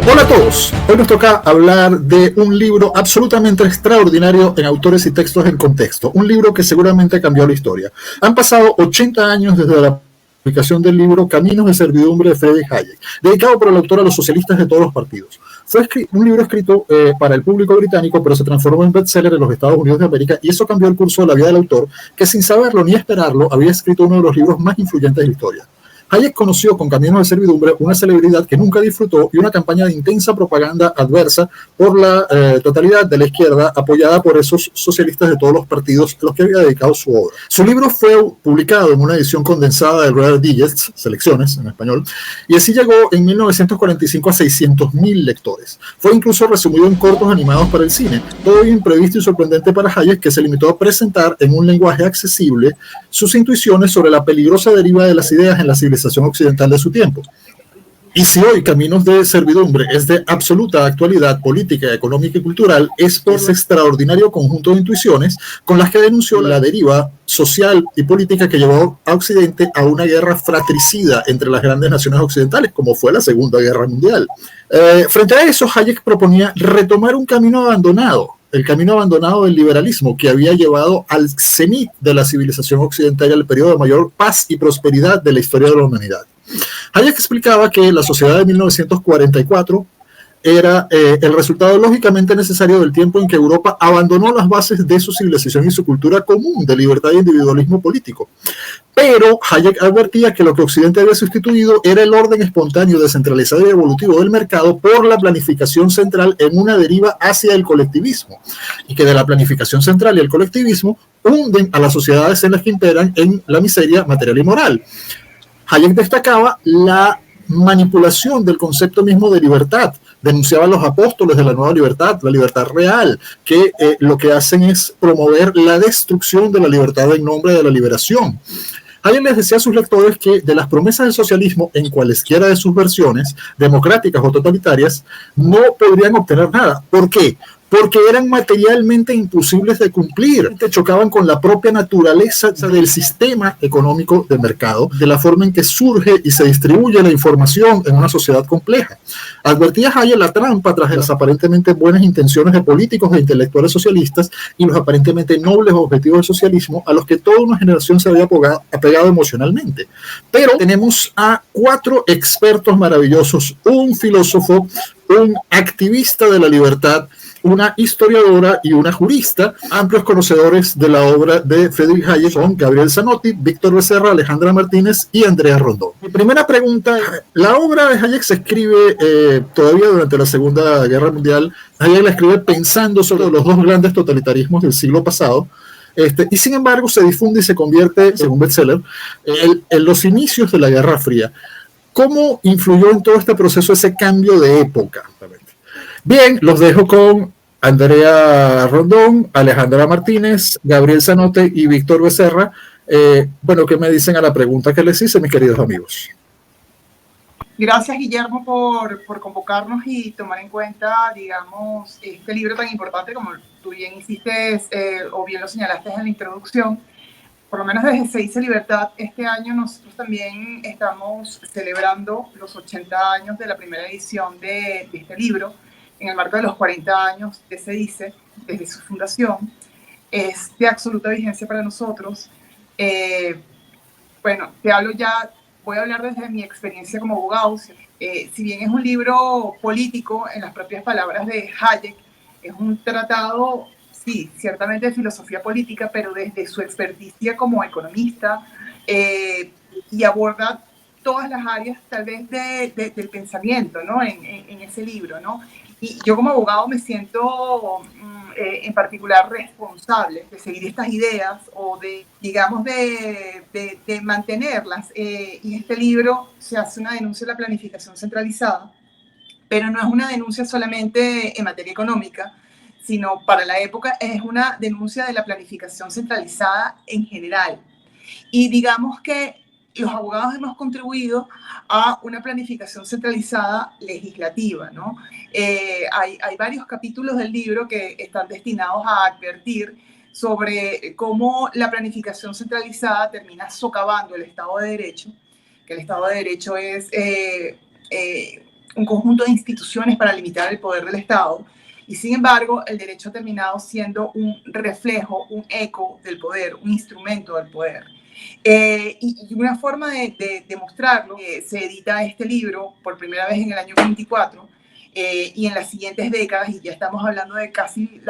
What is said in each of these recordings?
Hola a todos, hoy nos toca hablar de un libro absolutamente extraordinario en autores y textos en contexto, un libro que seguramente cambió la historia. Han pasado 80 años desde la publicación del libro Caminos de Servidumbre de Friedrich Hayek, dedicado por el autor a los socialistas de todos los partidos. Fue un libro escrito para el público británico, pero se transformó en bestseller en los Estados Unidos de América, y eso cambió el curso de la vida del autor, que sin saberlo ni esperarlo había escrito uno de los libros más influyentes de la historia. Hayek conoció con Caminos de Servidumbre una celebridad que nunca disfrutó y una campaña de intensa propaganda adversa por la totalidad de la izquierda, apoyada por esos socialistas de todos los partidos a los que había dedicado su obra. Su libro fue publicado en una edición condensada de Rare Digest, Selecciones en español, y así llegó en 1945 a 600.000 lectores. Fue incluso resumido en cortos animados para el cine, todo imprevisto y sorprendente para Hayek, que se limitó a presentar en un lenguaje accesible sus intuiciones sobre la peligrosa deriva de las ideas en la civilización occidental de su tiempo. Y si hoy Caminos de Servidumbre es de absoluta actualidad política, económica y cultural, es por ese extraordinario conjunto de intuiciones con las que denunció la deriva social y política que llevó a Occidente a una guerra fratricida entre las grandes naciones occidentales, como fue la Segunda Guerra Mundial. Frente a eso, Hayek proponía retomar un camino abandonado, el camino abandonado del liberalismo que había llevado al cenit de la civilización occidental al periodo de mayor paz y prosperidad de la historia de la humanidad. Hayek explicaba que la sociedad de 1944 era el resultado lógicamente necesario del tiempo en que Europa abandonó las bases de su civilización y su cultura común de libertad e individualismo político. Pero Hayek advertía que lo que Occidente había sustituido era el orden espontáneo, descentralizado y evolutivo del mercado por la planificación central en una deriva hacia el colectivismo, y que de la planificación central y el colectivismo hunden a las sociedades en las que imperan en la miseria material y moral. Hayek destacaba la manipulación del concepto mismo de libertad. Denunciaba a los apóstoles de la nueva libertad, la libertad real, que lo que hacen es promover la destrucción de la libertad en nombre de la liberación. Hayek les decía a sus lectores que de las promesas del socialismo, en cualesquiera de sus versiones, democráticas o totalitarias, no podrían obtener nada. ¿Por qué? Porque eran materialmente imposibles de cumplir, chocaban con la propia naturaleza del sistema económico de mercado, de la forma en que surge y se distribuye la información en una sociedad compleja. Advertía Hayek la trampa tras las aparentemente buenas intenciones de políticos e intelectuales socialistas y los aparentemente nobles objetivos del socialismo a los que toda una generación se había apegado emocionalmente. Pero tenemos a 4 expertos maravillosos, un filósofo, un activista de la libertad, una historiadora y una jurista, amplios conocedores de la obra de Friedrich Hayek son Gabriel Zanotti, Víctor Becerra, Alejandra Martínez y Andrea Rondón. Mi primera pregunta, la obra de Hayek se escribe todavía durante la Segunda Guerra Mundial. Hayek la escribe pensando sobre los 2 grandes totalitarismos del siglo pasado, y sin embargo se difunde y se convierte en un bestseller en los inicios de la Guerra Fría. ¿Cómo influyó en todo este proceso ese cambio de época? Bien, los dejo con Andrea Rondón, Alejandra Martínez, Gabriel Zanotti y Víctor Becerra. Bueno, ¿qué me dicen a la pregunta que les hice, mis queridos amigos? Gracias, Guillermo, por convocarnos y tomar en cuenta, digamos, este libro tan importante como tú bien hiciste o bien lo señalaste en la introducción. Por lo menos desde Se dice Libertad, este año nosotros también estamos celebrando los 80 años de la primera edición de este libro, en el marco de los 40 años de Se dice, desde su fundación. Es de absoluta vigencia para nosotros. Bueno, voy a hablar desde mi experiencia como abogado. Si bien es un libro político, en las propias palabras de Hayek, es un tratado, sí, ciertamente de filosofía política, pero desde su experticia como economista, y aborda todas las áreas tal vez del pensamiento, ¿no? En ese libro, ¿no? Y yo como abogado me siento en particular responsable de seguir estas ideas o de, digamos, de mantenerlas. Y este libro se hace una denuncia de la planificación centralizada, pero no es una denuncia solamente en materia económica, sino para la época es una denuncia de la planificación centralizada en general. Y digamos que los abogados hemos contribuido a una planificación centralizada legislativa, ¿no? Hay varios capítulos del libro que están destinados a advertir sobre cómo la planificación centralizada termina socavando el Estado de Derecho, que el Estado de Derecho es un conjunto de instituciones para limitar el poder del Estado. Y sin embargo, el derecho ha terminado siendo un reflejo, un eco del poder, un instrumento del poder. Y una forma de demostrarlo, se edita este libro por primera vez en el año 24 y en las siguientes décadas, y ya estamos hablando de casi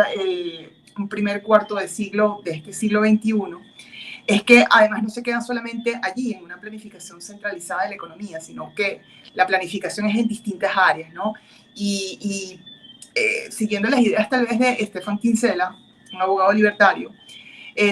un primer cuarto de siglo, de este siglo XXI, es que además no se queda solamente allí en una planificación centralizada de la economía, sino que la planificación es en distintas áreas, ¿no? Siguiendo las ideas tal vez de Stefan Kinsella, un abogado libertario,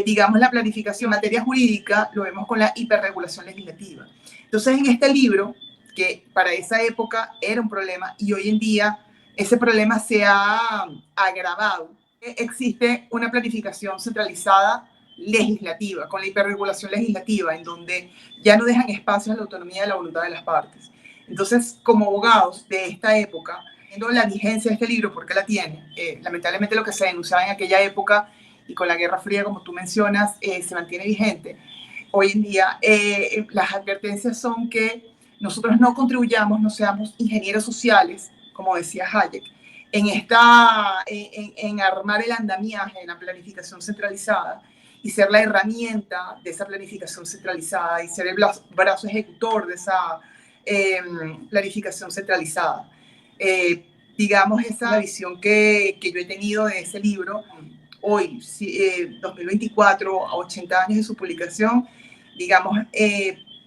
digamos, la planificación en materia jurídica lo vemos con la hiperregulación legislativa. Entonces, en este libro, que para esa época era un problema y hoy en día ese problema se ha agravado, existe una planificación centralizada legislativa, con la hiperregulación legislativa, en donde ya no dejan espacio a la autonomía de la voluntad de las partes. Entonces, como abogados de esta época, viendo la vigencia de este libro, porque la tiene, lamentablemente lo que se denunciaba en aquella época y con la Guerra Fría, como tú mencionas, se mantiene vigente. Hoy en día, las advertencias son que nosotros no contribuyamos, no seamos ingenieros sociales, como decía Hayek, en armar el andamiaje, en la planificación centralizada, y ser la herramienta de esa planificación centralizada y ser el brazo ejecutor de esa planificación centralizada. Digamos, esa visión que yo he tenido de ese libro, hoy, 2024, a 80 años de su publicación, digamos,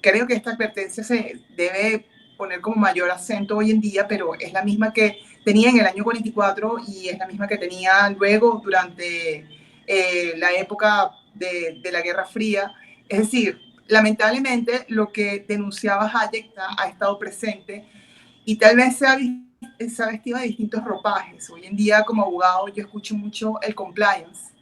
creo que esta advertencia se debe poner como mayor acento hoy en día, pero es la misma que tenía en el año 44 y es la misma que tenía luego durante la época de la Guerra Fría. Es decir, lamentablemente lo que denunciaba Hayek ha estado presente y tal vez se ha vestido de distintos ropajes. Hoy en día, como abogado, yo escucho mucho el compliance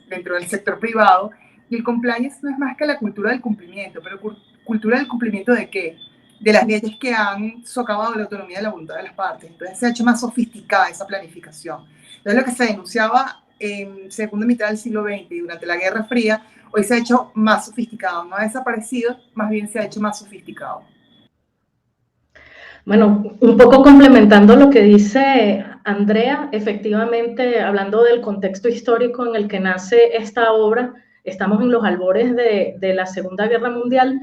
dentro del sector privado, y el compliance no es más que la cultura del cumplimiento. ¿Pero cultura del cumplimiento de qué? De las leyes que han socavado la autonomía de la voluntad de las partes. Entonces se ha hecho más sofisticada esa planificación. Entonces lo que se denunciaba en segunda mitad del siglo XX y durante la Guerra Fría, hoy se ha hecho más sofisticado. No ha desaparecido, más bien se ha hecho más sofisticado. Bueno, un poco complementando lo que dice Andrea, efectivamente, hablando del contexto histórico en el que nace esta obra, estamos en los albores de la Segunda Guerra Mundial.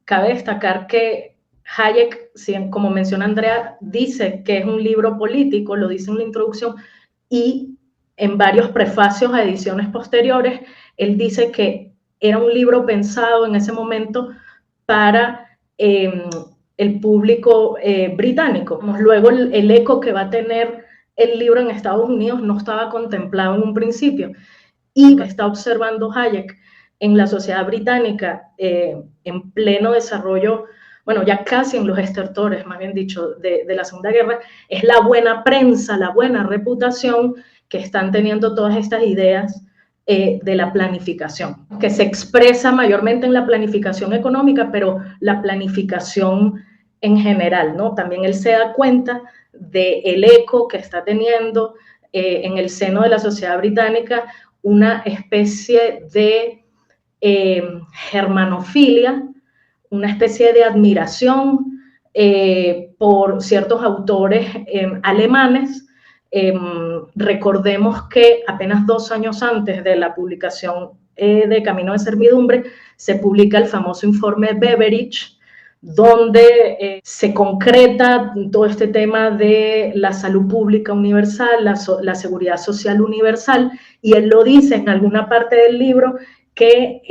Cabe destacar que Hayek, como menciona Andrea, dice que es un libro político, lo dice en la introducción, y en varios prefacios a ediciones posteriores, él dice que era un libro pensado en ese momento para el público británico. Luego el eco que va a tener el libro en Estados Unidos no estaba contemplado en un principio, y que está observando Hayek en la sociedad británica en pleno desarrollo, bueno, ya casi en los estertores, más bien dicho, de la Segunda Guerra, es la buena prensa, la buena reputación que están teniendo todas estas ideas de la planificación, que se expresa mayormente en la planificación económica, pero la planificación en general, ¿no? También él se da cuenta del eco que está teniendo en el seno de la sociedad británica una especie de germanofilia, una especie de admiración por ciertos autores alemanes. Recordemos que apenas 2 años antes de la publicación de Camino de Servidumbre se publica el famoso informe Beveridge, donde se concreta todo este tema de la salud pública universal, la seguridad social universal, y él lo dice en alguna parte del libro que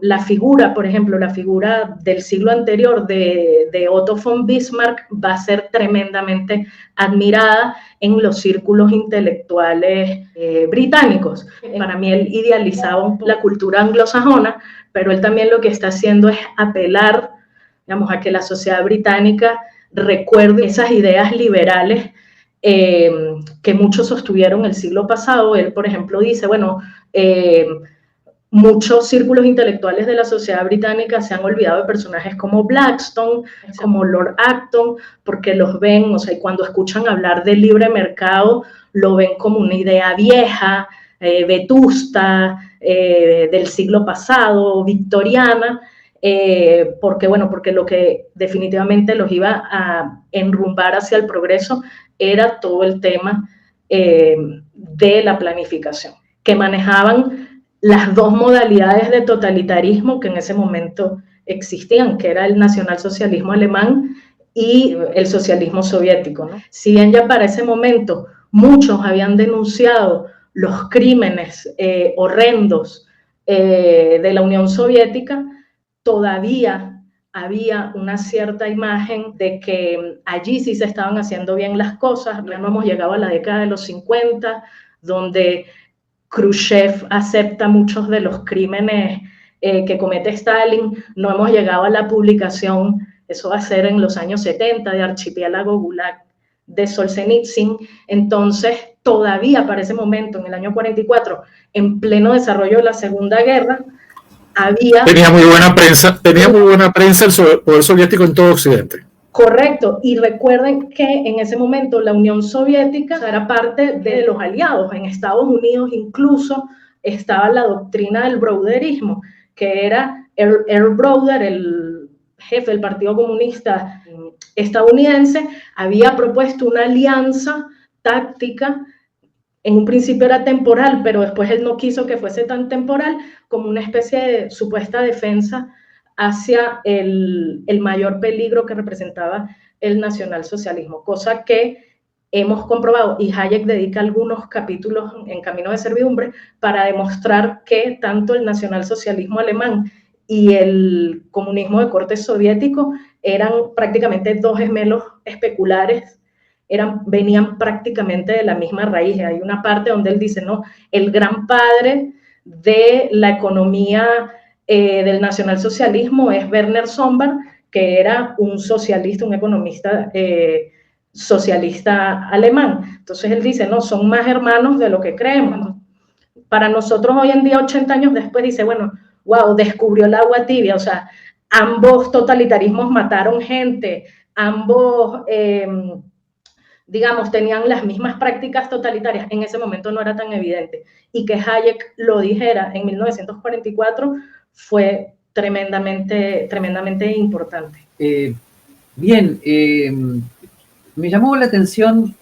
la figura, por ejemplo, la figura del siglo anterior de Otto von Bismarck va a ser tremendamente admirada en los círculos intelectuales británicos. Para mí él idealizaba la cultura anglosajona, pero él también lo que está haciendo es apelar, digamos, a que la sociedad británica recuerde esas ideas liberales que muchos sostuvieron el siglo pasado. Él, por ejemplo, dice, bueno, muchos círculos intelectuales de la sociedad británica se han olvidado de personajes como Blackstone, como Lord Acton, porque los ven, o sea, y cuando escuchan hablar del libre mercado, lo ven como una idea vieja, vetusta, del siglo pasado, victoriana, porque lo que definitivamente los iba a enrumbar hacia el progreso era todo el tema de la planificación, que manejaban las dos modalidades de totalitarismo que en ese momento existían, que era el nacionalsocialismo alemán y el socialismo soviético, ¿no? Si bien ya para ese momento muchos habían denunciado los crímenes horrendos de la Unión Soviética, todavía había una cierta imagen de que allí sí se estaban haciendo bien las cosas. Ya no hemos llegado a la década de los 50, donde Khrushchev acepta muchos de los crímenes que comete Stalin. No hemos llegado a la publicación, eso va a ser en los años 70, de Archipiélago Gulag de Solzhenitsyn. Entonces, todavía para ese momento, en el año 44, en pleno desarrollo de la Segunda Guerra, tenía muy buena prensa el poder soviético en todo Occidente. Correcto, y recuerden que en ese momento la Unión Soviética era parte de los aliados. En Estados Unidos incluso estaba la doctrina del broderismo, que era Earl Browder, el jefe del Partido Comunista estadounidense, había propuesto una alianza táctica. En un principio era temporal, pero después él no quiso que fuese tan temporal, como una especie de supuesta defensa hacia el mayor peligro que representaba el nacionalsocialismo, cosa que hemos comprobado, y Hayek dedica algunos capítulos en Camino de Servidumbre para demostrar que tanto el nacionalsocialismo alemán y el comunismo de corte soviético eran prácticamente dos gemelos especulares, venían prácticamente de la misma raíz. Hay una parte donde él dice, no, el gran padre de la economía del nacionalsocialismo es Werner Sombart, que era un socialista, un economista socialista alemán. Entonces él dice, no, son más hermanos de lo que creemos. Para nosotros hoy en día, 80 años después, dice, bueno, wow, descubrió el agua tibia, o sea, ambos totalitarismos mataron gente, ambos digamos, tenían las mismas prácticas totalitarias. En ese momento no era tan evidente. Y que Hayek lo dijera en 1944 fue tremendamente importante. Bien, me llamó la atención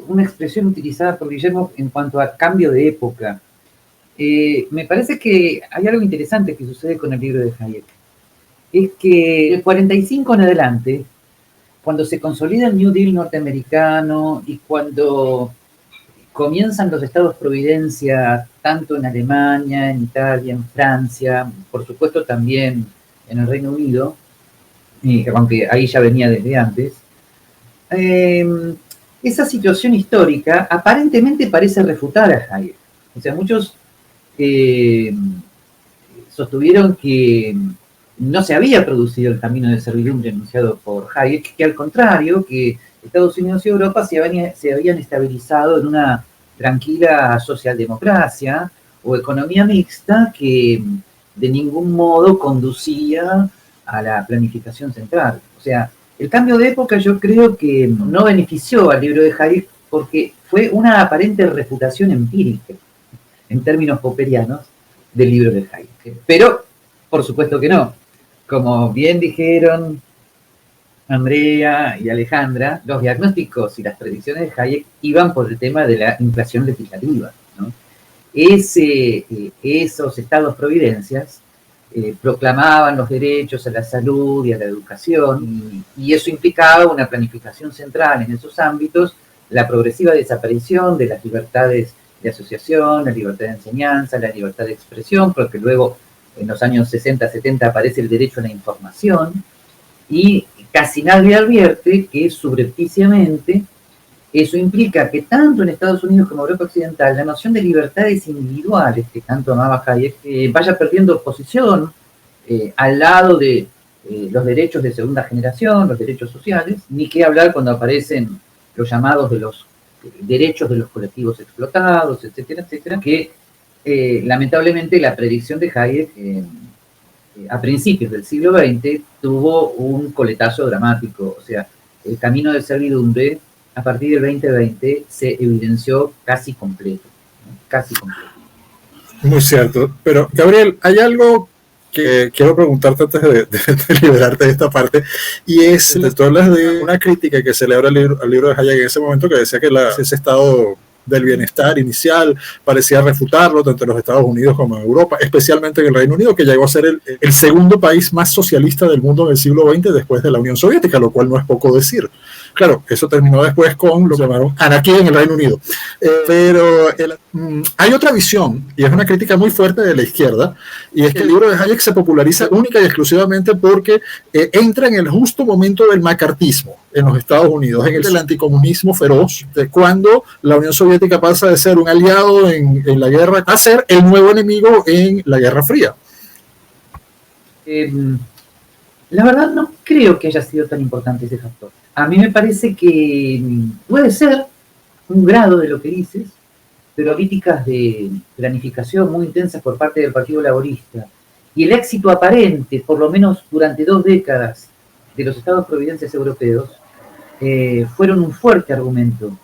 una expresión utilizada por Guillermo en cuanto a cambio de época. Me parece que hay algo interesante que sucede con el libro de Hayek. Es que del 45 en adelante, cuando se consolida el New Deal norteamericano y cuando comienzan los estados-providencia tanto en Alemania, en Italia, en Francia, por supuesto también en el Reino Unido, aunque ahí ya venía desde antes, esa situación histórica aparentemente parece refutar a Hayek. O sea, muchos sostuvieron que no se había producido el camino de servidumbre anunciado por Hayek, que al contrario, que Estados Unidos y Europa se habían estabilizado en una tranquila socialdemocracia o economía mixta que de ningún modo conducía a la planificación central. O sea, el cambio de época yo creo que no benefició al libro de Hayek porque fue una aparente refutación empírica, en términos popperianos, del libro de Hayek. Pero, por supuesto que no. Como bien dijeron Andrea y Alejandra, los diagnósticos y las predicciones de Hayek iban por el tema de la inflación legislativa, ¿no? Esos estados-providencias proclamaban los derechos a la salud y a la educación, y eso implicaba una planificación central en esos ámbitos, la progresiva desaparición de las libertades de asociación, la libertad de enseñanza, la libertad de expresión, porque luego en los años 60-70 aparece el derecho a la información, y casi nadie advierte que subrepticiamente eso implica que tanto en Estados Unidos como en Europa Occidental la noción de libertades individuales que tanto amaba Hayek vaya perdiendo posición al lado de los derechos de segunda generación, los derechos sociales, ni qué hablar cuando aparecen los llamados de los derechos de los colectivos explotados, etcétera, etcétera, que lamentablemente la predicción de Hayek a principios del siglo XX tuvo un coletazo dramático. O sea, el camino de servidumbre a partir del 2020 se evidenció casi completo, ¿no? Casi completo. Muy cierto. Pero, Gabriel, hay algo que quiero preguntarte antes de liberarte de esta parte, y es, tú hablas de una crítica que se le abre al libro de Hayek en ese momento, que decía que ese estado del bienestar inicial parecía refutarlo tanto en los Estados Unidos como en Europa, especialmente en el Reino Unido, que llegó a ser el segundo país más socialista del mundo en el siglo XX después de la Unión Soviética, lo cual no es poco decir. Claro, eso terminó después con lo que llamaron anarquía en el Reino Unido. Pero hay otra visión, y es una crítica muy fuerte de la izquierda, y es que el libro de Hayek se populariza única y exclusivamente porque entra en el justo momento del macartismo en los Estados Unidos, en el anticomunismo feroz, de cuando la Unión Soviética pasa de ser un aliado en la guerra a ser el nuevo enemigo en la Guerra Fría. La verdad no creo que haya sido tan importante ese factor. A mí me parece que puede ser un grado de lo que dices, pero políticas de planificación muy intensas por parte del Partido Laborista y el éxito aparente, por lo menos durante 2 décadas, de los estados-providencias europeos, fueron un fuerte argumento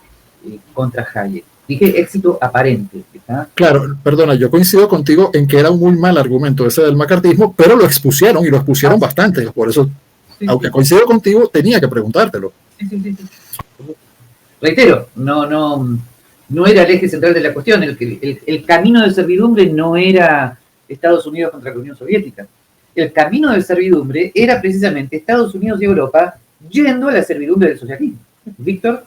contra Hayek. Dije éxito aparente. ¿Está? Claro, perdona, yo coincido contigo en que era un muy mal argumento ese del macartismo, pero lo expusieron y lo expusieron bastante. Por eso, sí, aunque coincido contigo, tenía que preguntártelo. Sí. Reitero, no era el eje central de la cuestión. El camino de servidumbre no era Estados Unidos contra la Unión Soviética. El camino de servidumbre era precisamente Estados Unidos y Europa yendo a la servidumbre del socialismo. Víctor.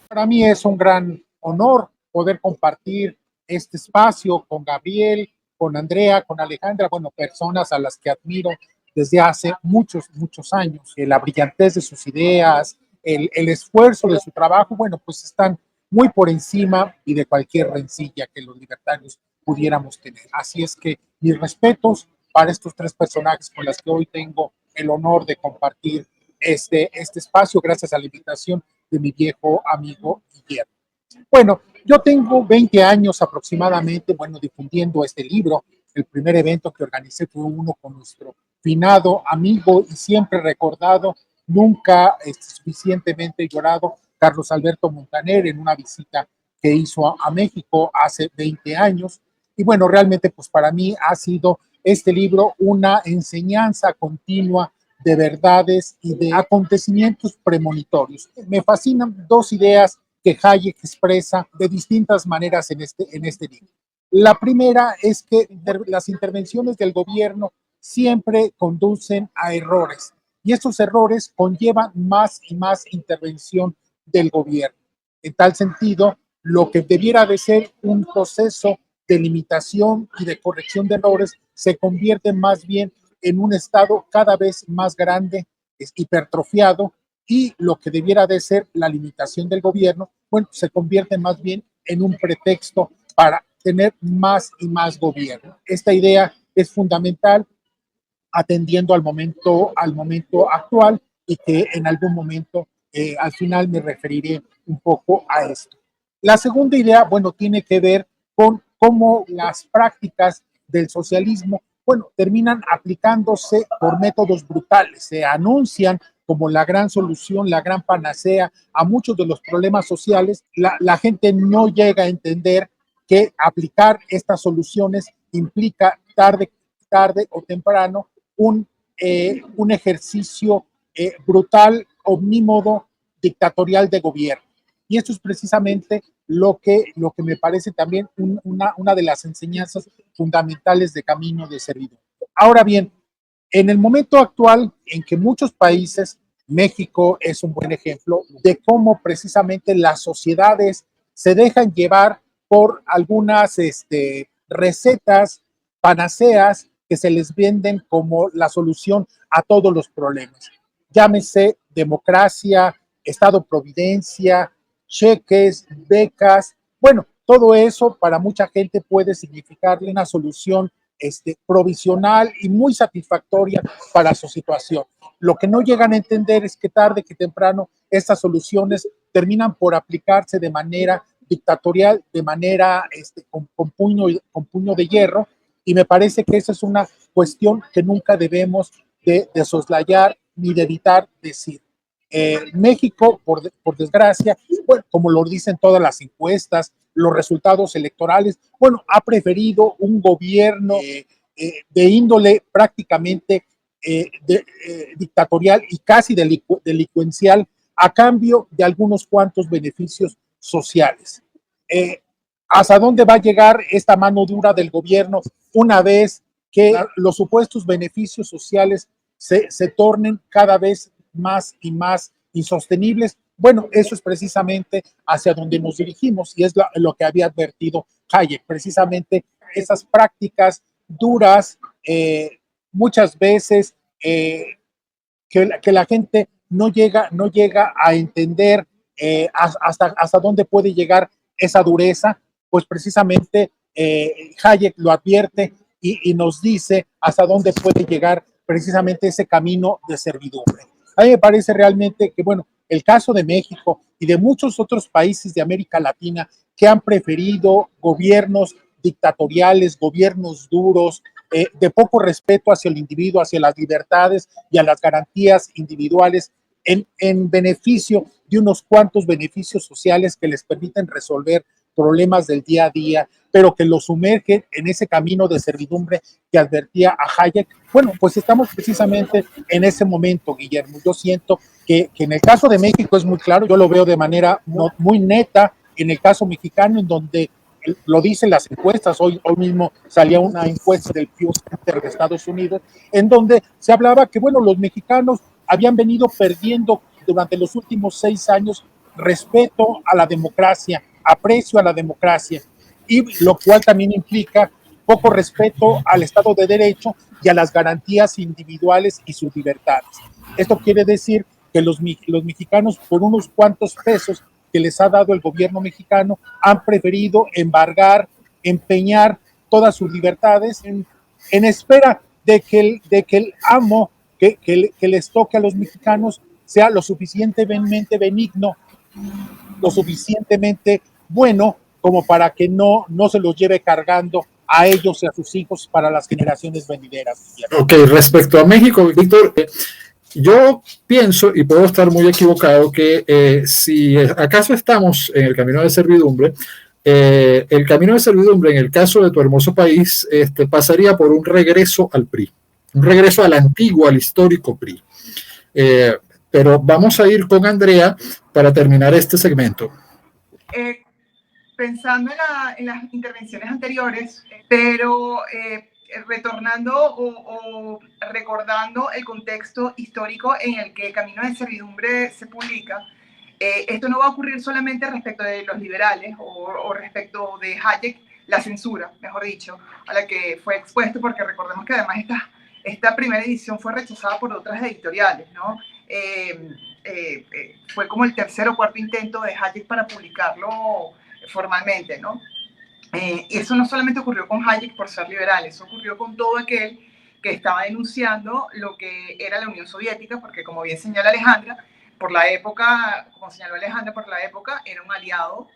Para mí es un gran honor poder compartir este espacio con Gabriel, con Andrea, con Alejandra, bueno, personas a las que admiro desde hace muchos años. La brillantez de sus ideas, el esfuerzo de su trabajo, bueno, pues están muy por encima y de cualquier rencilla que los libertarios pudiéramos tener. Así es que mis respetos para estos 3 personajes con los que hoy tengo el honor de compartir este espacio, gracias a la invitación de mi viejo amigo Guillermo. Bueno, yo tengo 20 años aproximadamente, bueno, difundiendo este libro. El primer evento que organicé fue uno con nuestro finado amigo y siempre recordado, nunca suficientemente llorado, Carlos Alberto Montaner, en una visita que hizo a México hace 20 años. Y bueno, realmente pues para mí ha sido este libro una enseñanza continua de verdades y de acontecimientos premonitorios. Me fascinan 2 ideas que Hayek expresa de distintas maneras en este libro. La primera es que las intervenciones del gobierno siempre conducen a errores y estos errores conllevan más y más intervención del gobierno. En tal sentido, lo que debiera de ser un proceso de limitación y de corrección de errores se convierte más bien en un Estado cada vez más grande, hipertrofiado, y lo que debiera de ser la limitación del gobierno, bueno, se convierte más bien en un pretexto para tener más y más gobierno. Esta idea es fundamental atendiendo al momento actual y que en algún momento al final me referiré un poco a esto. La segunda idea, bueno, tiene que ver con cómo las prácticas del socialismo, bueno, terminan aplicándose por métodos brutales, se anuncian como la gran solución, la gran panacea a muchos de los problemas sociales. La gente no llega a entender que aplicar estas soluciones implica tarde o temprano un ejercicio brutal, omnímodo, dictatorial de gobierno. Y esto es precisamente lo que me parece también una de las enseñanzas fundamentales de Camino de Servidumbre. Ahora bien, en el momento actual en que muchos países, México es un buen ejemplo de cómo precisamente las sociedades se dejan llevar por algunas recetas, panaceas que se les venden como la solución a todos los problemas. Llámese democracia, Estado Providencia, cheques, becas. Bueno, todo eso para mucha gente puede significarle una solución provisional y muy satisfactoria para su situación. Lo que no llegan a entender es que tarde que temprano estas soluciones terminan por aplicarse de manera dictatorial, de manera con puño de hierro, y me parece que esa es una cuestión que nunca debemos de soslayar ni de evitar decir. México, por desgracia, bueno, como lo dicen todas las encuestas, los resultados electorales, bueno, ha preferido un gobierno de índole prácticamente dictatorial y casi delincuencial a cambio de algunos cuantos beneficios sociales. ¿Hasta dónde va a llegar esta mano dura del gobierno una vez que los supuestos beneficios sociales se tornen cada vez más y más insostenibles? Bueno, eso es precisamente hacia donde nos dirigimos y es lo que había advertido Hayek, precisamente esas prácticas duras, muchas veces que la gente no llega a entender hasta dónde puede llegar esa dureza, pues precisamente Hayek lo advierte y nos dice hasta dónde puede llegar precisamente ese camino de servidumbre. A mí me parece realmente que, bueno, el caso de México y de muchos otros países de América Latina que han preferido gobiernos dictatoriales, gobiernos duros, de poco respeto hacia el individuo, hacia las libertades y a las garantías individuales, en beneficio de unos cuantos beneficios sociales que les permiten resolver problemas del día a día, pero que los sumergen en ese camino de servidumbre que advertía a Hayek. Bueno, pues estamos precisamente en ese momento, Guillermo. Yo siento que en el caso de México es muy claro, yo lo veo de manera muy neta, en el caso mexicano, en donde lo dicen las encuestas, hoy mismo salía una encuesta del Pew Center de Estados Unidos, en donde se hablaba que, bueno, los mexicanos habían venido perdiendo durante los últimos 6 años respeto a la democracia, aprecio a la democracia, y lo cual también implica poco respeto al Estado de Derecho y a las garantías individuales y sus libertades. Esto quiere decir que los mexicanos, por unos cuantos pesos que les ha dado el gobierno mexicano, han preferido embargar, empeñar todas sus libertades en espera de que el amo que les toque a los mexicanos sea lo suficientemente benigno, lo suficientemente bueno como para que no se los lleve cargando a ellos y a sus hijos para las generaciones venideras. Ok, respecto a México, Víctor, yo pienso, y puedo estar muy equivocado, que si acaso estamos en el camino de servidumbre, el camino de servidumbre en el caso de tu hermoso país pasaría por un regreso al PRI, un regreso al antiguo, al histórico PRI. Pero vamos a ir con Andrea para terminar este segmento. Pensando en las intervenciones anteriores, pero retornando o recordando el contexto histórico en el que Camino de Servidumbre se publica, esto no va a ocurrir solamente respecto de los liberales o respecto de Hayek, la censura, mejor dicho, a la que fue expuesto, porque recordemos que además esta primera edición fue rechazada por otras editoriales, ¿no? Fue como el tercer o cuarto intento de Hayek para publicarlo formalmente, ¿no? Y eso no solamente ocurrió con Hayek por ser liberal, eso ocurrió con todo aquel que estaba denunciando lo que era la Unión Soviética, porque como bien señala Alejandra, por la época, como señaló Alejandra, por la época era un aliado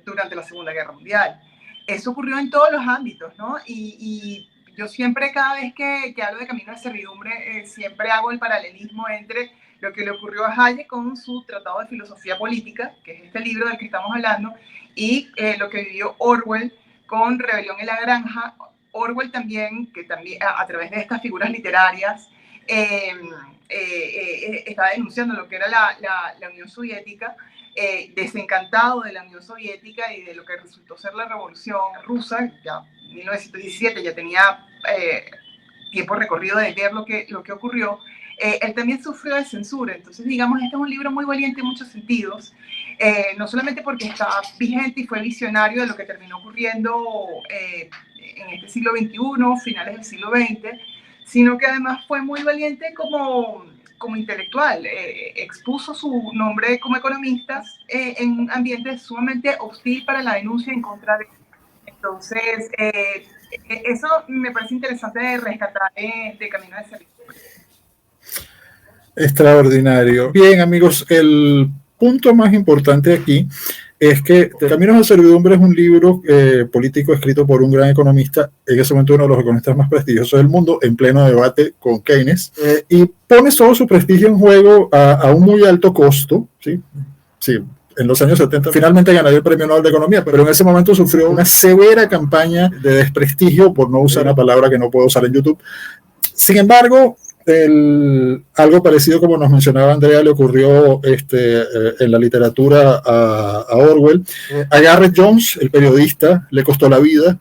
durante la Segunda Guerra Mundial. Eso ocurrió en todos los ámbitos, ¿no? Y yo siempre, cada vez que hablo de Camino de Servidumbre, siempre hago el paralelismo entre lo que le ocurrió a Hayek con su Tratado de Filosofía Política, que es este libro del que estamos hablando, y lo que vivió Orwell con Rebelión en la Granja. Orwell también, que también a través de estas figuras literarias estaba denunciando lo que era la Unión Soviética, desencantado de la Unión Soviética y de lo que resultó ser la Revolución Rusa. Ya en 1917 ya tenía tiempo recorrido de ver lo que ocurrió. Él también sufrió de censura, entonces digamos, este es un libro muy valiente en muchos sentidos, no solamente porque está vigente y fue visionario de lo que terminó ocurriendo en este siglo XXI, finales del siglo XX, sino que además fue muy valiente como intelectual, expuso su nombre como economista en un ambiente sumamente hostil para la denuncia en contra de él. Entonces, eso me parece interesante de rescatar de Camino de Servidumbre. Extraordinario. Bien, amigos, el punto más importante aquí es que Caminos de Servidumbre es un libro político escrito por un gran economista, en ese momento uno de los economistas más prestigiosos del mundo, en pleno debate con Keynes, y pone todo su prestigio en juego a un muy alto costo, ¿sí? Sí, en los años 70 finalmente ganaría el Premio Nobel de Economía, pero en ese momento sufrió una severa campaña de desprestigio, por no usar una palabra que no puedo usar en YouTube. Sin embargo, algo parecido como nos mencionaba Andrea le ocurrió en la literatura a Orwell. A Gareth Jones, el periodista, le costó la vida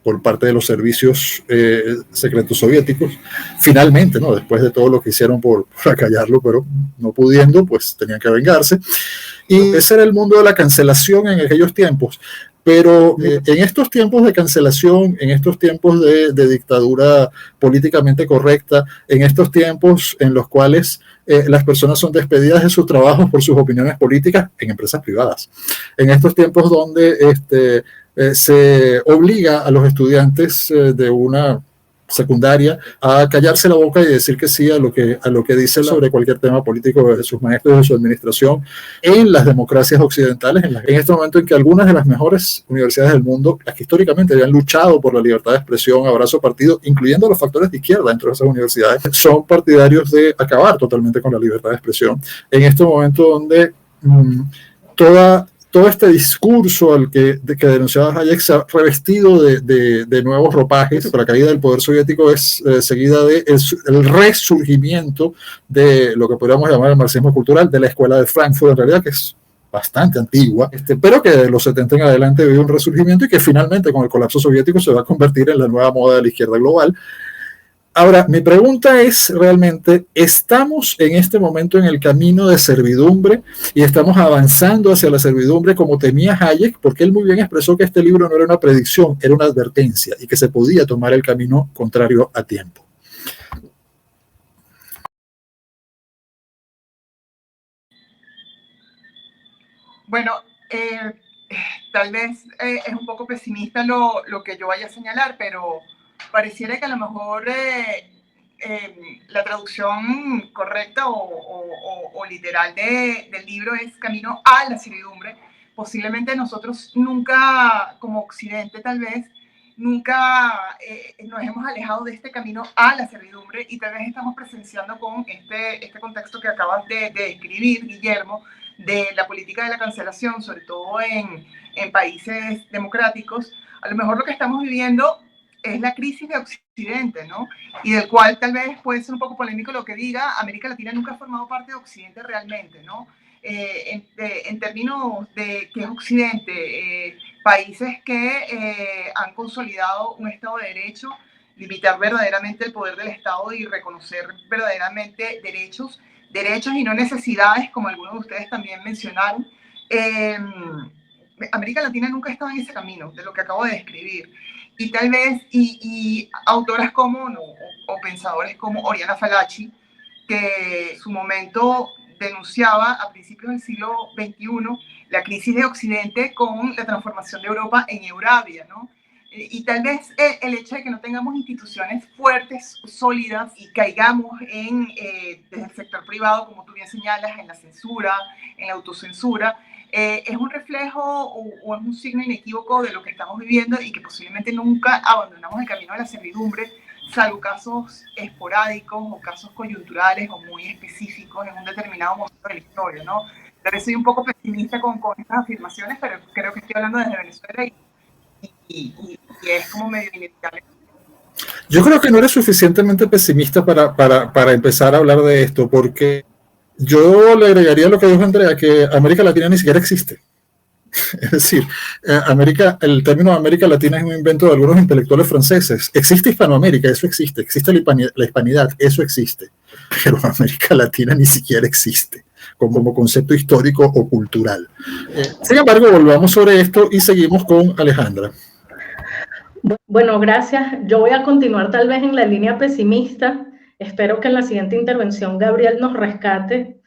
por parte de los servicios secretos soviéticos. Finalmente, ¿no? Después de todo lo que hicieron por acallarlo, pero no pudiendo, pues tenían que vengarse. Y ese era el mundo de la cancelación en aquellos tiempos. Pero en estos tiempos de cancelación, en estos tiempos de dictadura políticamente correcta, en estos tiempos en los cuales las personas son despedidas de sus trabajos por sus opiniones políticas en empresas privadas, en estos tiempos donde se obliga a los estudiantes de una secundaria a callarse la boca y decir que sí a lo que dice sobre cualquier tema político de sus maestros, de su administración, en las democracias occidentales, en este momento en que algunas de las mejores universidades del mundo, las que históricamente habían luchado por la libertad de expresión, abrazo partido, incluyendo los factores de izquierda dentro de esas universidades, son partidarios de acabar totalmente con la libertad de expresión. En este momento donde todo este discurso que denunciaba Hayek se ha revestido de nuevos ropajes. La caída del poder soviético es seguida del resurgimiento de lo que podríamos llamar el marxismo cultural, de la escuela de Frankfurt, en realidad, que es bastante antigua, pero que de los 70 en adelante vive un resurgimiento y que finalmente con el colapso soviético se va a convertir en la nueva moda de la izquierda global. Ahora, mi pregunta es realmente, ¿estamos en este momento en el camino de servidumbre y estamos avanzando hacia la servidumbre como temía Hayek? Porque él muy bien expresó que este libro no era una predicción, era una advertencia y que se podía tomar el camino contrario a tiempo. Bueno, tal vez es un poco pesimista lo que yo vaya a señalar, pero pareciera que a lo mejor la traducción correcta o literal del libro es camino a la servidumbre. Posiblemente nosotros nunca, como Occidente tal vez, nunca nos hemos alejado de este camino a la servidumbre y tal vez estamos presenciando con este contexto que acabas de describir, Guillermo, de la política de la cancelación, sobre todo en países democráticos. A lo mejor lo que estamos viviendo es la crisis de Occidente, ¿no? Y del cual tal vez puede ser un poco polémico lo que diga, América Latina nunca ha formado parte de Occidente realmente, ¿no? En términos de qué es Occidente, países que han consolidado un Estado de Derecho, limitar verdaderamente el poder del Estado y reconocer verdaderamente derechos y no necesidades, como algunos de ustedes también mencionaron. América Latina nunca ha estado en ese camino de lo que acabo de describir. Y tal vez, y autoras como, o pensadores como Oriana Fallaci, que en su momento denunciaba a principios del siglo XXI la crisis de Occidente con la transformación de Europa en Eurabia, ¿no? Y tal vez el hecho de que no tengamos instituciones fuertes, sólidas, y caigamos desde el sector privado, como tú bien señalas, en la censura, en la autocensura, es un reflejo o es un signo inequívoco de lo que estamos viviendo y que posiblemente nunca abandonamos el camino de la servidumbre, salvo casos esporádicos o casos coyunturales o muy específicos en un determinado momento de la historia, ¿no? Tal vez soy un poco pesimista con estas afirmaciones, pero creo que estoy hablando desde Venezuela y es como medio inevitable. Yo creo que no eres suficientemente pesimista para empezar a hablar de esto, porque yo le agregaría lo que dijo Andrea, que América Latina ni siquiera existe. Es decir, el término América Latina es un invento de algunos intelectuales franceses. Existe Hispanoamérica, eso existe. Existe la hispanidad, eso existe. Pero América Latina ni siquiera existe como concepto histórico o cultural. Sin embargo, volvamos sobre esto y seguimos con Alejandra. Bueno, gracias. Yo voy a continuar tal vez en la línea pesimista. Espero que en la siguiente intervención Gabriel nos rescate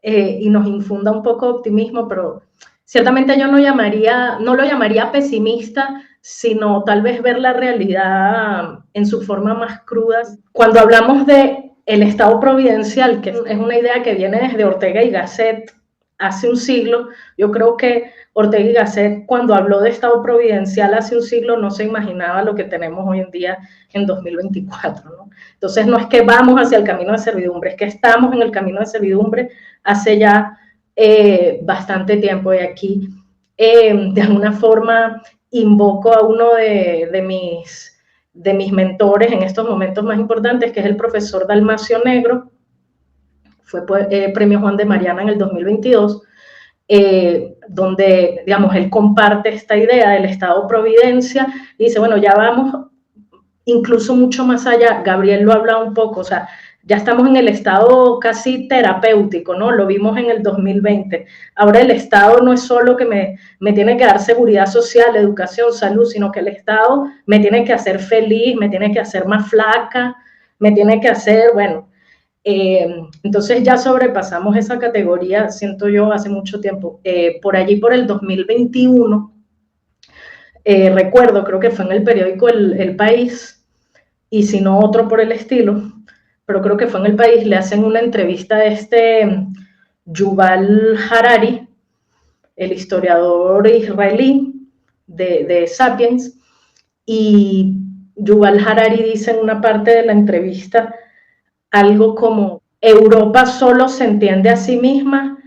y nos infunda un poco de optimismo, pero ciertamente yo no lo llamaría pesimista, sino tal vez ver la realidad en su forma más cruda. Cuando hablamos de el Estado providencial, que es una idea que viene desde Ortega y Gasset hace un siglo, yo creo que Ortega y Gasset, cuando habló de Estado providencial hace un siglo, no se imaginaba lo que tenemos hoy en día en 2024, ¿no? Entonces no es que vamos hacia el camino de servidumbre, es que estamos en el camino de servidumbre hace ya bastante tiempo. Y aquí, de alguna forma, invoco a uno de mis mentores en estos momentos más importantes, que es el profesor Dalmacio Negro. Fue premio Juan de Mariana en el 2022, donde, digamos, él comparte esta idea del Estado Providencia y dice, bueno, ya vamos incluso mucho más allá. Gabriel lo ha hablado un poco, o sea, ya estamos en el estado casi terapéutico, ¿no? Lo vimos en el 2020. Ahora el Estado no es solo que me tiene que dar seguridad social, educación, salud, sino que el Estado me tiene que hacer feliz, me tiene que hacer más flaca, me tiene que hacer, bueno, entonces ya sobrepasamos esa categoría, siento yo, hace mucho tiempo. Por allí, por el 2021, recuerdo, creo que fue en el periódico El País, y si no otro por el estilo, pero creo que fue en El País, le hacen una entrevista a Yuval Harari, el historiador israelí de Sapiens, y Yuval Harari dice en una parte de la entrevista algo como: Europa solo se entiende a sí misma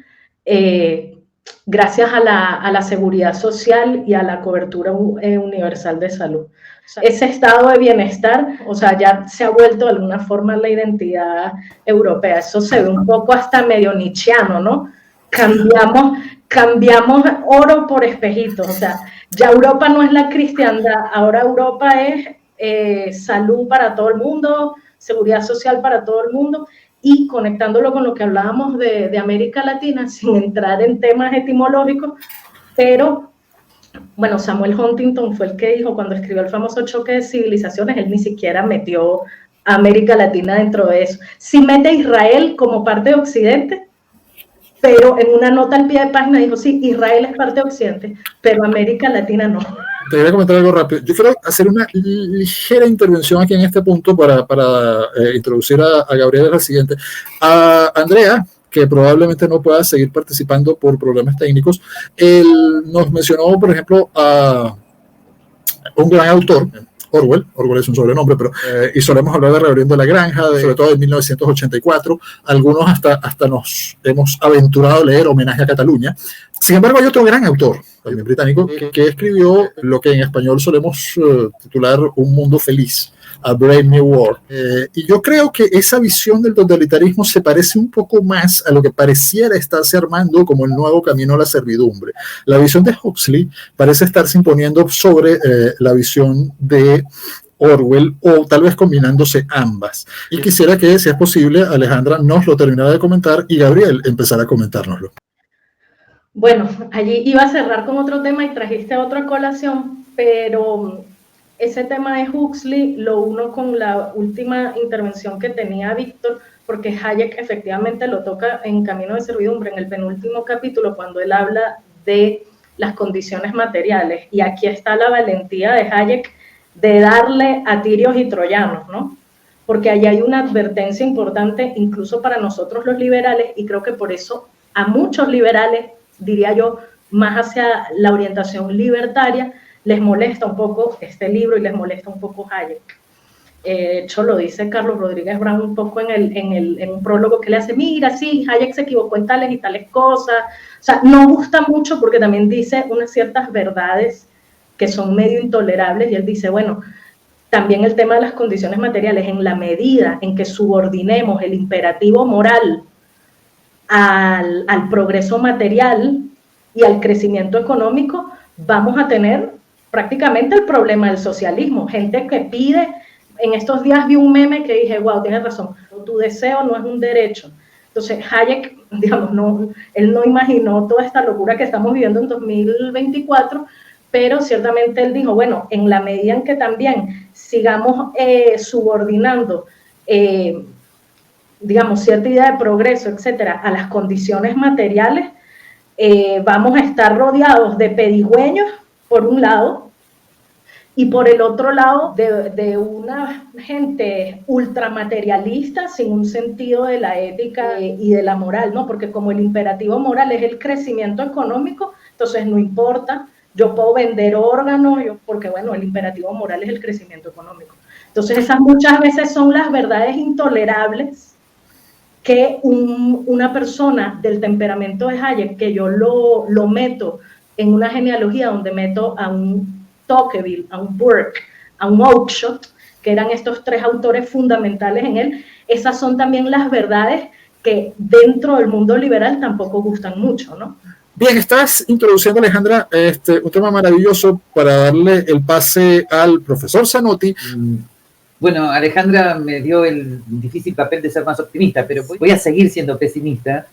gracias a la seguridad social y a la cobertura universal de salud. O sea, ese estado de bienestar, o sea, ya se ha vuelto de alguna forma la identidad europea. Eso se ve un poco hasta medio nietzscheano, ¿no? Cambiamos oro por espejitos. O sea, ya Europa no es la cristiandad, ahora Europa es salud para todo el mundo, seguridad social para todo el mundo, y conectándolo con lo que hablábamos de América Latina, sin entrar en temas etimológicos, pero bueno, Samuel Huntington fue el que dijo, cuando escribió el famoso Choque de Civilizaciones, él ni siquiera metió a América Latina dentro de eso. Sí mete a Israel como parte de Occidente, pero en una nota al pie de página dijo, sí, Israel es parte de Occidente, pero América Latina no. Te voy a comentar algo rápido. Yo quiero hacer una ligera intervención aquí en este punto para introducir a Gabriel a la siguiente. A Andrea, que probablemente no pueda seguir participando por problemas técnicos, él nos mencionó, por ejemplo, a un gran autor, Orwell es un sobrenombre, pero y solemos hablar de Rebelión de la Granja, sobre todo de 1984. Algunos hasta nos hemos aventurado a leer Homenaje a Cataluña. Sin embargo, hay otro gran autor, también británico, que escribió lo que en español solemos titular Un Mundo Feliz, A Brave New World. Y yo creo que esa visión del totalitarismo se parece un poco más a lo que pareciera estarse armando como el nuevo camino a la servidumbre. La visión de Huxley parece estarse imponiendo sobre la visión de Orwell, o tal vez combinándose ambas. Y quisiera que, si es posible, Alejandra nos lo terminara de comentar y Gabriel empezara a comentárnoslo. Bueno, allí iba a cerrar con otro tema y trajiste otra colación, pero ese tema de Huxley lo uno con la última intervención que tenía Víctor, porque Hayek efectivamente lo toca en Camino de Servidumbre, en el penúltimo capítulo, cuando él habla de las condiciones materiales. Y aquí está la valentía de Hayek de darle a tirios y troyanos, ¿no? Porque allí hay una advertencia importante incluso para nosotros los liberales, y creo que por eso a muchos liberales, diría yo, más hacia la orientación libertaria, les molesta un poco este libro y les molesta un poco Hayek. De hecho, lo dice Carlos Rodríguez Brown un poco en un prólogo que le hace, mira, sí, Hayek se equivocó en tales y tales cosas. O sea, no gusta mucho porque también dice unas ciertas verdades que son medio intolerables, y él dice, bueno, también el tema de las condiciones materiales, en la medida en que subordinemos el imperativo moral al progreso material y al crecimiento económico, vamos a tener prácticamente el problema del socialismo. Gente que pide, en estos días vi un meme que dije, wow, tienes razón, tu deseo no es un derecho. Entonces Hayek, digamos, él no imaginó toda esta locura que estamos viviendo en 2024, pero ciertamente él dijo, bueno, en la medida en que también sigamos subordinando digamos, cierta idea de progreso, etcétera, a las condiciones materiales, vamos a estar rodeados de pedigüeños, por un lado, y por el otro lado, de una gente ultramaterialista, sin un sentido de la ética y de la moral, ¿no? Porque como el imperativo moral es el crecimiento económico, entonces no importa, yo puedo vender órganos, porque bueno, el imperativo moral es el crecimiento económico. Entonces esas muchas veces son las verdades intolerables que una persona del temperamento de Hayek, que yo lo meto en una genealogía donde meto a un Tocqueville, a un Burke, a un Oakeshott, que eran estos 3 autores fundamentales en él, esas son también las verdades que dentro del mundo liberal tampoco gustan mucho, ¿no? Bien, estás introduciendo, Alejandra, un tema maravilloso para darle el pase al profesor Zanotti. Bueno, Alejandra me dio el difícil papel de ser más optimista, pero voy a seguir siendo pesimista.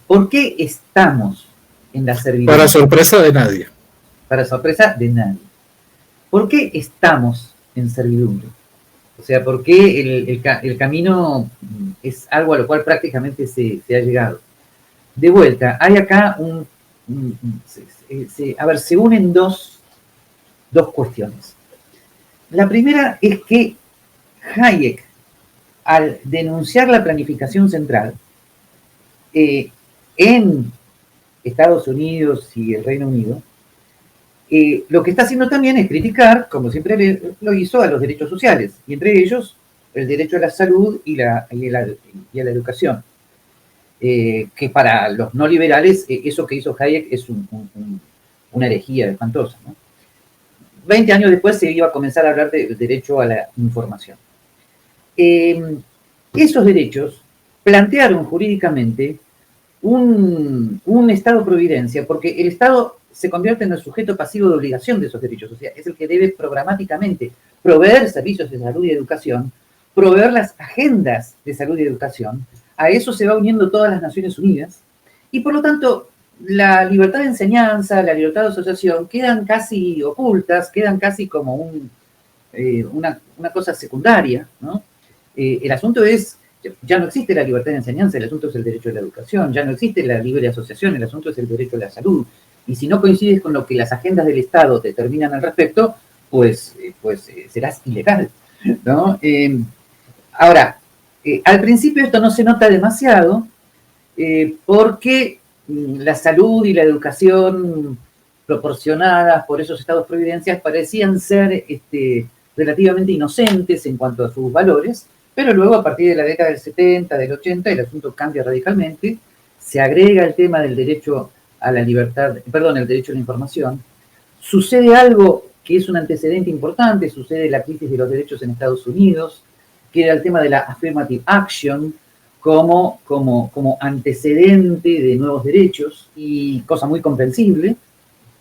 ¿Por qué estamos en la servidumbre? Para sorpresa de nadie. Para sorpresa de nadie. ¿Por qué estamos en servidumbre? O sea, ¿por qué el camino es algo a lo cual prácticamente se ha llegado? De vuelta, hay acá se unen dos cuestiones. La primera es que Hayek, al denunciar la planificación central en Estados Unidos y el Reino Unido, lo que está haciendo también es criticar, como siempre lo hizo, a los derechos sociales, y entre ellos el derecho a la salud y a la educación. Que para los no liberales, eso que hizo Hayek es una herejía espantosa, ¿no? 20 años después se iba a comenzar a hablar del derecho a la información. Esos derechos plantearon jurídicamente un Estado-providencia, porque el Estado se convierte en el sujeto pasivo de obligación de esos derechos, o sea, es el que debe programáticamente proveer servicios de salud y educación, proveer las agendas de salud y educación. A eso se va uniendo todas las Naciones Unidas, y por lo tanto la libertad de enseñanza, la libertad de asociación quedan casi ocultas, quedan casi como una cosa secundaria, ¿no? El asunto es, ya no existe la libertad de enseñanza, el asunto es el derecho a la educación, ya no existe la libre asociación, el asunto es el derecho a la salud, y si no coincides con lo que las agendas del Estado determinan al respecto, pues serás ilegal, ¿no? Ahora, al principio esto no se nota demasiado, porque la salud y la educación proporcionadas por esos estados providencias parecían ser relativamente inocentes en cuanto a sus valores, pero luego a partir de la década del 70, del 80, el asunto cambia radicalmente, se agrega el tema del derecho a la libertad, perdón, el derecho a la información, sucede algo que es un antecedente importante, sucede la crisis de los derechos en Estados Unidos, que era el tema de la affirmative action, como antecedente de nuevos derechos, y cosa muy comprensible,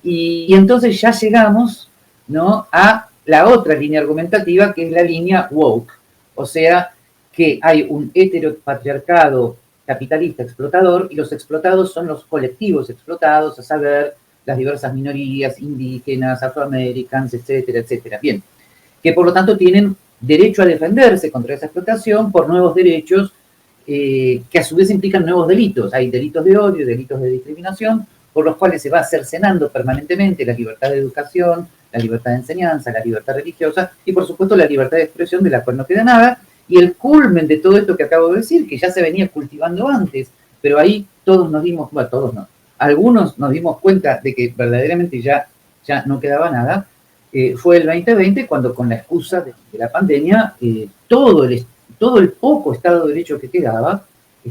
y entonces ya llegamos, ¿no?, a la otra línea argumentativa, que es la línea woke, o sea, que hay un heteropatriarcado capitalista explotador, y los explotados son los colectivos explotados, a saber, las diversas minorías, indígenas, afroamericanos, etcétera, etcétera. Bien, que por lo tanto tienen derecho a defenderse contra esa explotación por nuevos derechos, que a su vez implican nuevos delitos. Hay delitos de odio, delitos de discriminación, por los cuales se va cercenando permanentemente la libertad de educación, la libertad de enseñanza, la libertad religiosa y, por supuesto, la libertad de expresión, de la cual no queda nada. Y el culmen de todo esto que acabo de decir, que ya se venía cultivando antes, pero ahí todos nos dimos, bueno, todos no, algunos nos dimos cuenta de que verdaderamente ya no quedaba nada, fue el 2020, cuando con la excusa de la pandemia, todo el poco Estado de Derecho que quedaba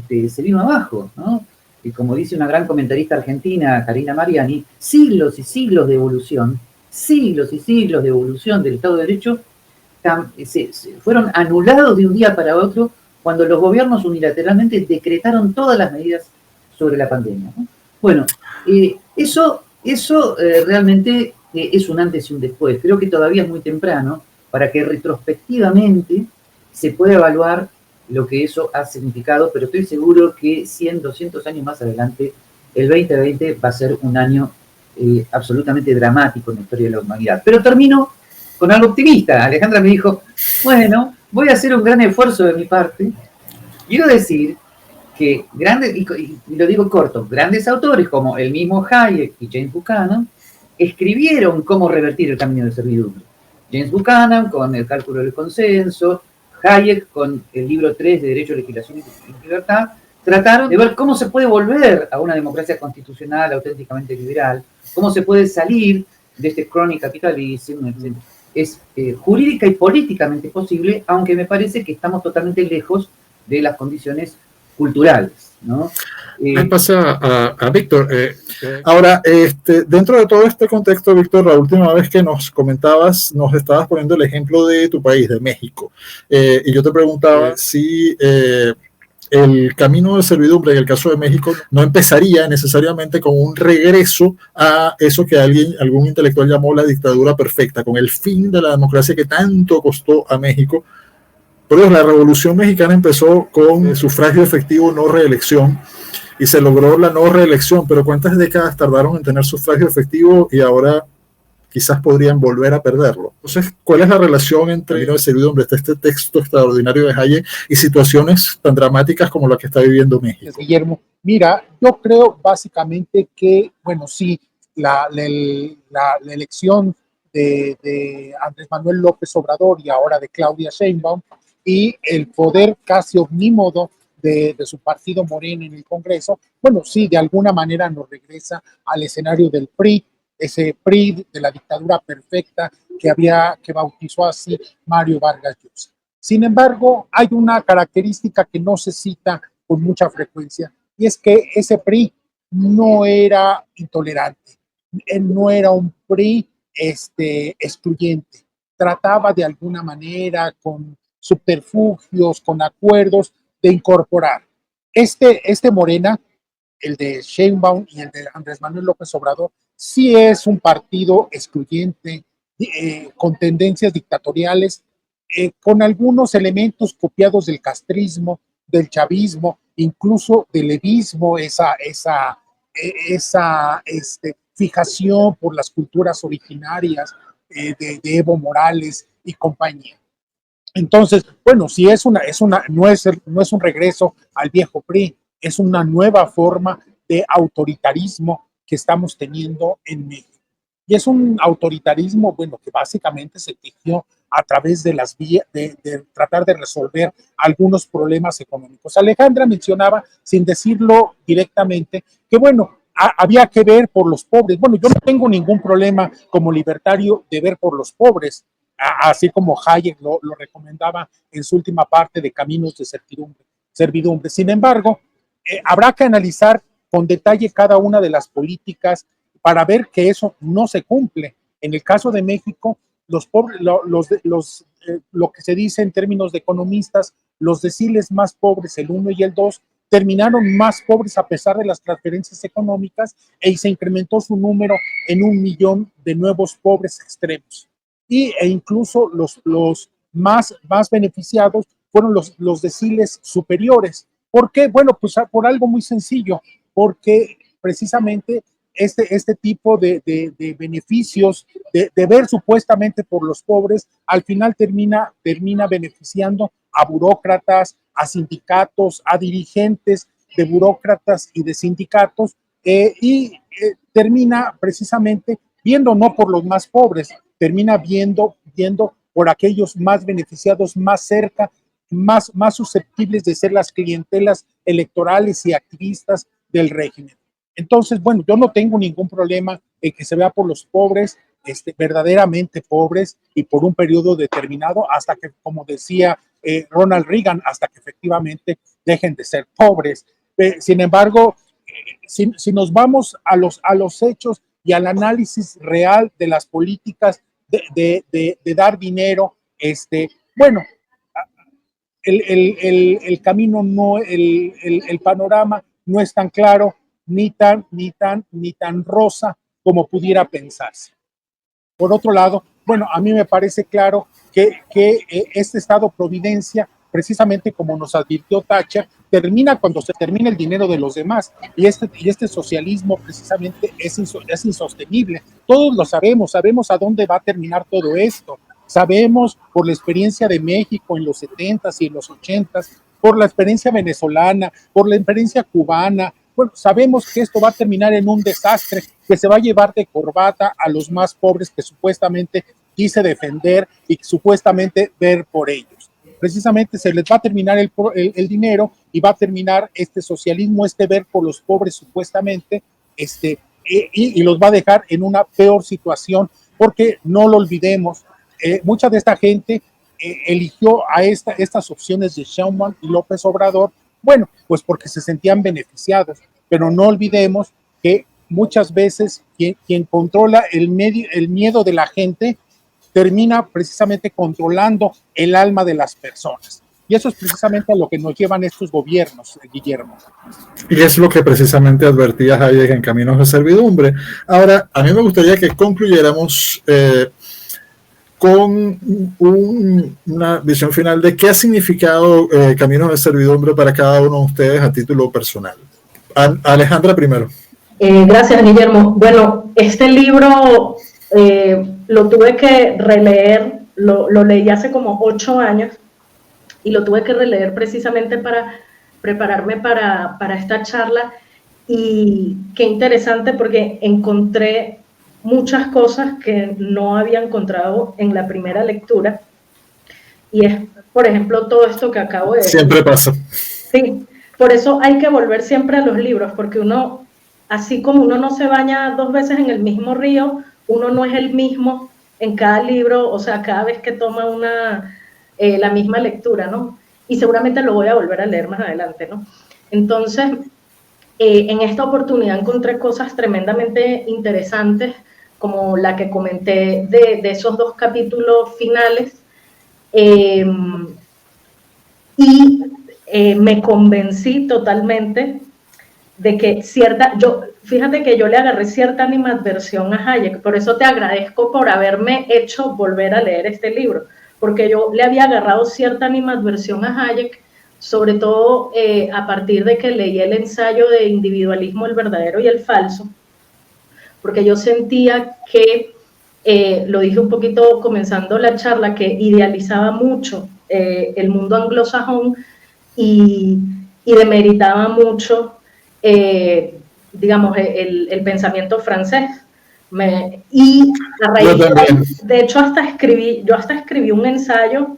se vino abajo, ¿no? Y como dice una gran comentarista argentina, Karina Mariani, siglos y siglos de evolución del Estado de Derecho fueron anulados de un día para otro cuando los gobiernos unilateralmente decretaron todas las medidas sobre la pandemia, ¿no? Bueno, eso realmente es un antes y un después. Creo que todavía es muy temprano para que retrospectivamente se pueda evaluar lo que eso ha significado, pero estoy seguro que 100, 200 años más adelante, el 2020 va a ser un año absolutamente dramático en la historia de la humanidad. Pero termino con algo optimista. Alejandra me dijo, bueno, voy a hacer un gran esfuerzo de mi parte. Quiero decir que grandes, y lo digo corto, grandes autores como el mismo Hayek y James Buchanan escribieron cómo revertir el camino de servidumbre. James Buchanan con el cálculo del consenso, Hayek con el libro 3 de Derecho, Legislación y Libertad, trataron de ver cómo se puede volver a una democracia constitucional auténticamente liberal, cómo se puede salir de este crony capitalism, es jurídica y políticamente posible, aunque me parece que estamos totalmente lejos de las condiciones culturales, ¿no? Me pasa a Víctor. Ahora, dentro de todo este contexto, Víctor, la última vez que nos comentabas, nos estabas poniendo el ejemplo de tu país, de México. Y yo te preguntaba si el camino de servidumbre, en el caso de México, no empezaría necesariamente con un regreso a eso que algún intelectual llamó la dictadura perfecta, con el fin de la democracia que tanto costó a México. Pero la Revolución Mexicana empezó con sufragio efectivo, no reelección, y se logró la no reelección, pero ¿cuántas décadas tardaron en tener sufragio efectivo y ahora quizás podrían volver a perderlo? Entonces, ¿cuál es la relación entre el servidumbre, este texto extraordinario de Hayek, y situaciones tan dramáticas como la que está viviendo México? Guillermo, mira, yo creo básicamente que, bueno, sí, la elección de Andrés Manuel López Obrador y ahora de Claudia Sheinbaum y el poder casi omnímodo de su partido Morena en el Congreso, bueno, sí, de alguna manera nos regresa al escenario del PRI, ese PRI de la dictadura perfecta que bautizó así Mario Vargas Llosa. Sin embargo, hay una característica que no se cita con mucha frecuencia, y es que ese PRI no era intolerante, no era un PRI excluyente, trataba de alguna manera con subterfugios, con acuerdos, de incorporar. Este Morena, el de Sheinbaum y el de Andrés Manuel López Obrador, sí es un partido excluyente, con tendencias dictatoriales, con algunos elementos copiados del castrismo, del chavismo, incluso del levismo, esa fijación por las culturas originarias de Evo Morales y compañía. Entonces, bueno, si no es un regreso al viejo PRI, es una nueva forma de autoritarismo que estamos teniendo en México. Y es un autoritarismo, bueno, que básicamente se tejió a través de las vías, de tratar de resolver algunos problemas económicos. Alejandra mencionaba, sin decirlo directamente, que bueno, había que ver por los pobres. Bueno, yo no tengo ningún problema como libertario de ver por los pobres, así como Hayek lo recomendaba en su última parte de Caminos de Servidumbre. Sin embargo, habrá que analizar con detalle cada una de las políticas para ver que eso no se cumple. En el caso de México, los pobres, lo que se dice en términos de economistas, los deciles más pobres, el 1 y el 2, terminaron más pobres a pesar de las transferencias económicas y se incrementó su número en 1 millón de nuevos pobres extremos. E incluso los más beneficiados fueron los deciles superiores. ¿Por qué? Bueno, pues por algo muy sencillo, porque precisamente este tipo de beneficios, de ver supuestamente por los pobres, al final termina beneficiando a burócratas, a sindicatos, a dirigentes de burócratas y de sindicatos, termina precisamente viendo no por los más pobres, termina viendo por aquellos más beneficiados, más cerca, más susceptibles de ser las clientelas electorales y activistas del régimen. Entonces, bueno, yo no tengo ningún problema en que se vea por los pobres, verdaderamente pobres y por un periodo determinado hasta que, como decía Ronald Reagan, hasta que efectivamente dejen de ser pobres. Sin embargo, si nos vamos a los hechos y al análisis real de las políticas de dar dinero, bueno, el camino no, el panorama no es tan claro, ni tan rosa como pudiera pensarse. Por otro lado, bueno, a mí me parece claro que este Estado Providencia, precisamente como nos advirtió Thatcher, termina cuando se termina el dinero de los demás. Y este socialismo precisamente es insostenible. Todos lo sabemos a dónde va a terminar todo esto. Sabemos por la experiencia de México en los 70s y en los 80s, por la experiencia venezolana, por la experiencia cubana. Bueno, sabemos que esto va a terminar en un desastre que se va a llevar de corbata a los más pobres que supuestamente quise defender y supuestamente ver por ellos. Precisamente se les va a terminar el dinero y va a terminar este socialismo, ver por los pobres supuestamente, y los va a dejar en una peor situación, porque no lo olvidemos, mucha de esta gente eligió a estas opciones de Sheinbaum y López Obrador, bueno, pues porque se sentían beneficiados, pero no olvidemos que muchas veces quien controla el miedo de la gente termina precisamente controlando el alma de las personas. Y eso es precisamente a lo que nos llevan estos gobiernos, Guillermo. Y es lo que precisamente advertía Hayek en Caminos de Servidumbre. Ahora, a mí me gustaría que concluyéramos con una visión final de qué ha significado Caminos de Servidumbre para cada uno de ustedes a título personal. Alejandra primero. Gracias, Guillermo. Bueno, este libro lo tuve que releer, lo leí hace como 8 años y lo tuve que releer precisamente para prepararme para esta charla, y qué interesante porque encontré muchas cosas que no había encontrado en la primera lectura, y es, por ejemplo, todo esto que acabo de decir. Siempre pasa. Sí, por eso hay que volver siempre a los libros, porque uno, así como uno no se baña 2 veces en el mismo río, uno no es el mismo en cada libro, o sea, cada vez que toma la misma lectura, ¿no? Y seguramente lo voy a volver a leer más adelante, ¿no? Entonces, en esta oportunidad encontré cosas tremendamente interesantes, como la que comenté de esos 2 capítulos finales, y me convencí totalmente de que fíjate que yo le agarré cierta animadversión a Hayek, por eso te agradezco por haberme hecho volver a leer este libro, porque yo le había agarrado cierta animadversión a Hayek, sobre todo a partir de que leí el ensayo de Individualismo, el verdadero y el falso, porque yo sentía que, lo dije un poquito comenzando la charla, que idealizaba mucho el mundo anglosajón y demeritaba mucho, digamos, el pensamiento francés. Y a raíz de hecho, yo hasta escribí un ensayo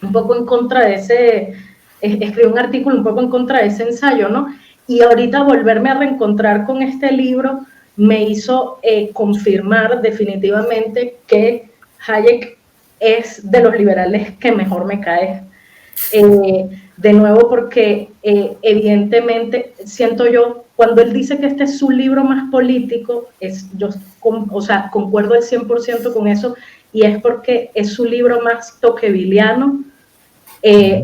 un poco en contra de escribí un artículo un poco en contra de ese ensayo, ¿no? Y ahorita volverme a reencontrar con este libro me hizo confirmar definitivamente que Hayek es de los liberales que mejor me cae. De nuevo, porque evidentemente siento yo, cuando él dice que este es su libro más político, concuerdo al 100% con eso, y es porque es su libro más tocquevilleano. Él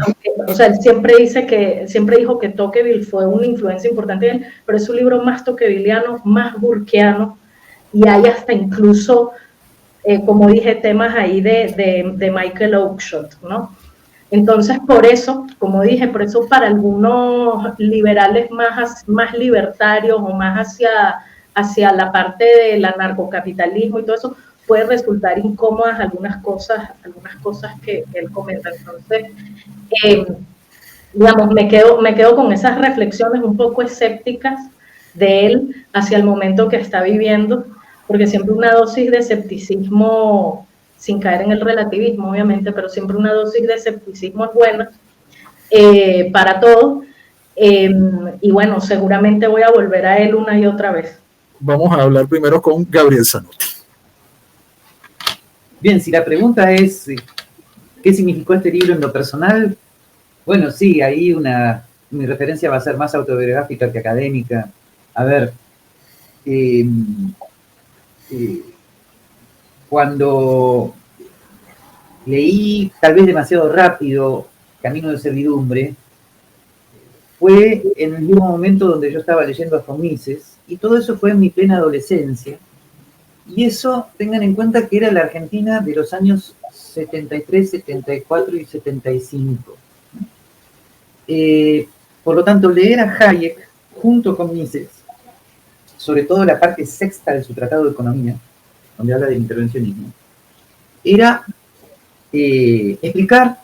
siempre dijo que Tocqueville fue una influencia importante en él, pero es su libro más tocquevilleano, más burkeano, y hay hasta incluso, como dije, temas ahí de Michael Oakeshott, ¿no? Entonces, por eso, como dije, por eso para algunos liberales más libertarios o más hacia la parte del anarcocapitalismo y todo eso, puede resultar incómodas algunas cosas que él comenta. Entonces, digamos, me quedo con esas reflexiones un poco escépticas de él hacia el momento que está viviendo, porque siempre una dosis de escepticismo, sin caer en el relativismo, obviamente, pero siempre una dosis de escepticismo es buena para todo. Y bueno, seguramente voy a volver a él una y otra vez. Vamos a hablar primero con Gabriel Zanotti. Bien, si la pregunta es ¿qué significó este libro en lo personal? Bueno, sí, ahí mi referencia va a ser más autobiográfica que académica. A ver, cuando leí, tal vez demasiado rápido, Camino de Servidumbre, fue en el mismo momento donde yo estaba leyendo a von Mises, y todo eso fue en mi plena adolescencia. Y eso, tengan en cuenta que era la Argentina de los años 73, 74 y 75. Por lo tanto, leer a Hayek junto con Mises, sobre todo la parte sexta de su Tratado de Economía, donde habla del intervencionismo, era explicar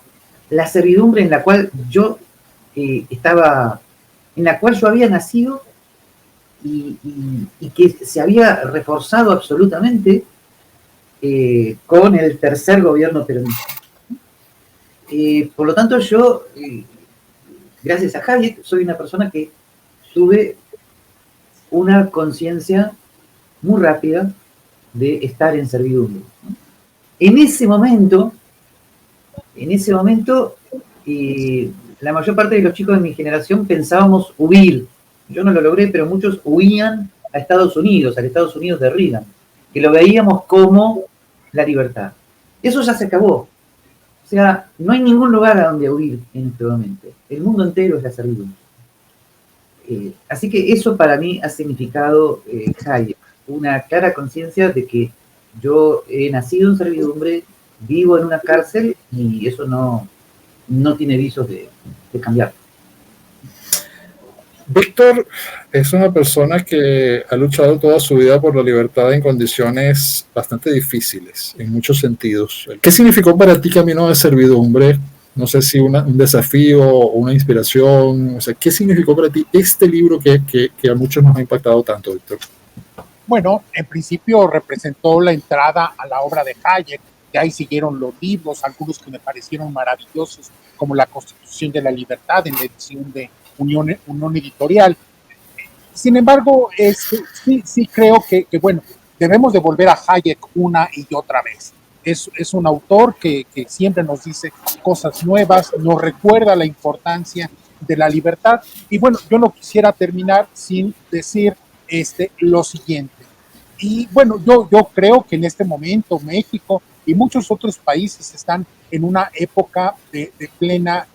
la servidumbre en la cual yo estaba, en la cual yo había nacido y que se había reforzado absolutamente con el tercer gobierno peronista. Por lo tanto, yo, gracias a Hayek, soy una persona que tuve una conciencia muy rápida de estar en servidumbre, ¿no? En ese momento, la mayor parte de los chicos de mi generación pensábamos huir. Yo no lo logré, pero muchos huían a Estados Unidos, al Estados Unidos de Reagan, que lo veíamos como la libertad. Eso ya se acabó. O sea, no hay ningún lugar a donde huir en este momento. El mundo entero es la servidumbre. Así que eso para mí ha significado Hayek, una clara conciencia de que yo he nacido en servidumbre, vivo en una cárcel y eso no tiene visos de cambiar. Víctor es una persona que ha luchado toda su vida por la libertad en condiciones bastante difíciles, en muchos sentidos. ¿Qué significó para ti Camino de Servidumbre? No sé si un desafío o una inspiración. O sea, ¿qué significó para ti este libro que a muchos nos ha impactado tanto, Víctor? Bueno, en principio representó la entrada a la obra de Hayek. De ahí siguieron los libros, algunos que me parecieron maravillosos, como La Constitución de la Libertad, en la edición de Unión Editorial. Sin embargo, sí creo que, bueno, debemos de volver a Hayek una y otra vez. Es un autor que siempre nos dice cosas nuevas, nos recuerda la importancia de la libertad. Y bueno, yo no quisiera terminar sin decir lo siguiente. Y bueno, yo creo que en este momento México y muchos otros países están en una época de plena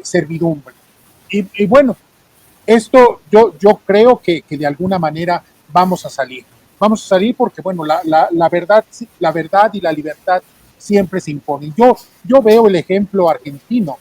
servidumbre. Y bueno, esto yo creo que de alguna manera vamos a salir. Vamos a salir porque, bueno, la verdad y la libertad siempre se imponen. Yo veo el ejemplo argentino.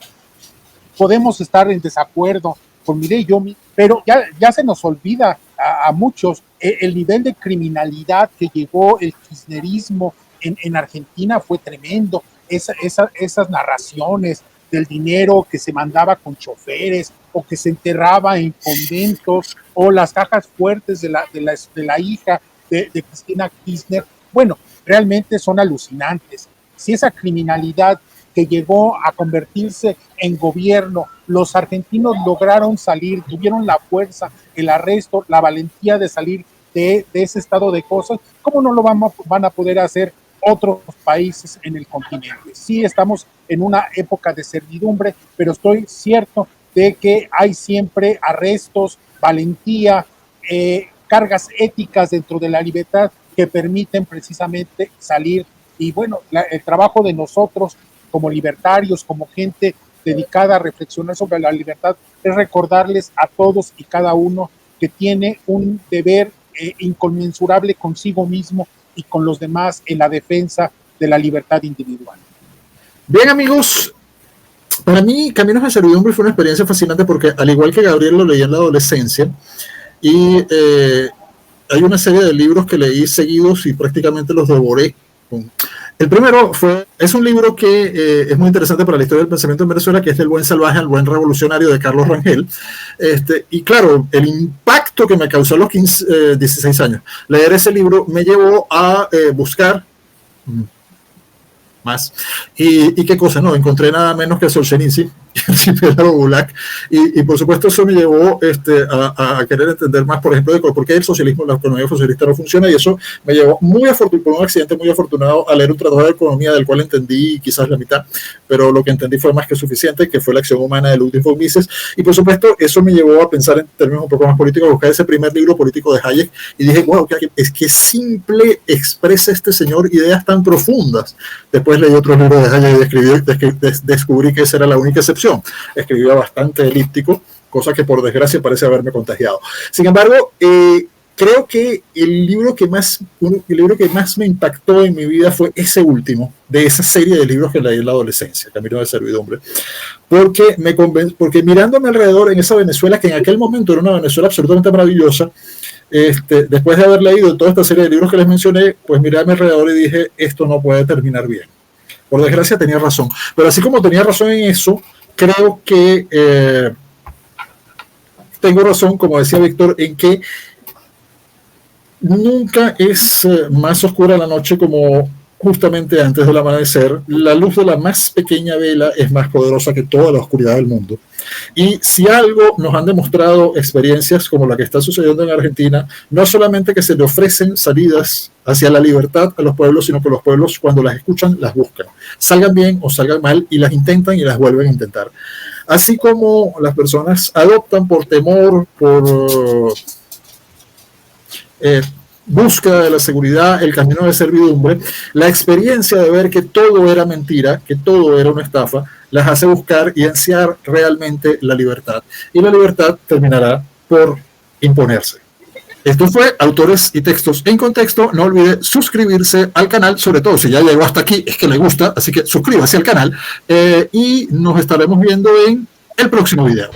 Podemos estar en desacuerdo con Milei, pero ya se nos olvida a muchos el nivel de criminalidad que llevó el kirchnerismo en Argentina fue tremendo. Esas narraciones del dinero que se mandaba con choferes o que se enterraba en conventos o las cajas fuertes de la hija de Cristina Kirchner, bueno, realmente son alucinantes. Si esa criminalidad que llegó a convertirse en gobierno, los argentinos lograron salir, tuvieron la fuerza, el arresto, la valentía de salir de ese estado de cosas, ¿cómo no lo van a poder hacer otros países en el continente? Sí, estamos en una época de servidumbre, pero estoy cierto de que hay siempre arrestos, valentía, cargas éticas dentro de la libertad que permiten precisamente salir. Y bueno, el trabajo de nosotros como libertarios, como gente dedicada a reflexionar sobre la libertad, es recordarles a todos y cada uno que tiene un deber inconmensurable consigo mismo y con los demás en la defensa de la libertad individual. Bien, amigos, para mí Caminos de Servidumbre fue una experiencia fascinante porque, al igual que Gabriel, lo leí en la adolescencia y hay una serie de libros que leí seguidos y prácticamente los devoré. El primero es un libro que es muy interesante para la historia del pensamiento en Venezuela, que es Del buen salvaje al buen revolucionario, de Carlos Rangel. Y claro, el impacto que me causó a los 16 años leer ese libro me llevó a buscar más. Y qué cosa, no, encontré nada menos que a Solzhenitsyn, el archipiélago Gulag, y por supuesto eso me llevó a querer entender más, por ejemplo, de por qué el socialismo, la economía socialista no funciona, y eso me llevó por un accidente muy afortunado a leer un tratado de economía del cual entendí quizás la mitad, pero lo que entendí fue más que suficiente, que fue La acción humana de Ludwig von Mises, y por supuesto eso me llevó a pensar en términos un poco más políticos, a buscar ese primer libro político de Hayek, y dije, wow, es que simple expresa este señor ideas tan profundas. Después leí otros libros de Hayek y descubrí que esa era la única excepción. Escribía bastante elíptico, cosa que por desgracia parece haberme contagiado. Sin embargo, creo que el libro que más me impactó en mi vida fue ese último, de esa serie de libros que leí en la adolescencia, Camino de Servidumbre, porque porque mirándome alrededor en esa Venezuela, que en aquel momento era una Venezuela absolutamente maravillosa, después de haber leído toda esta serie de libros que les mencioné, pues miré a mi alrededor y dije, esto no puede terminar bien. Por desgracia tenía razón, pero así como tenía razón en eso, creo que tengo razón, como decía Víctor, en que nunca es más oscura la noche como justamente antes del amanecer, la luz de la más pequeña vela es más poderosa que toda la oscuridad del mundo. Y si algo nos han demostrado experiencias como la que está sucediendo en Argentina, no solamente que se le ofrecen salidas hacia la libertad a los pueblos, sino que los pueblos, cuando las escuchan, las buscan. Salgan bien o salgan mal, y las intentan y las vuelven a intentar. Así como las personas adoptan por temor, por búsqueda de la seguridad, el camino de servidumbre, la experiencia de ver que todo era mentira, que todo era una estafa, las hace buscar y ansiar realmente la libertad. Y la libertad terminará por imponerse. Esto fue Autores y Textos en Contexto. No olvide suscribirse al canal, sobre todo si ya llegó hasta aquí, es que le gusta, así que suscríbase al canal y nos estaremos viendo en el próximo video.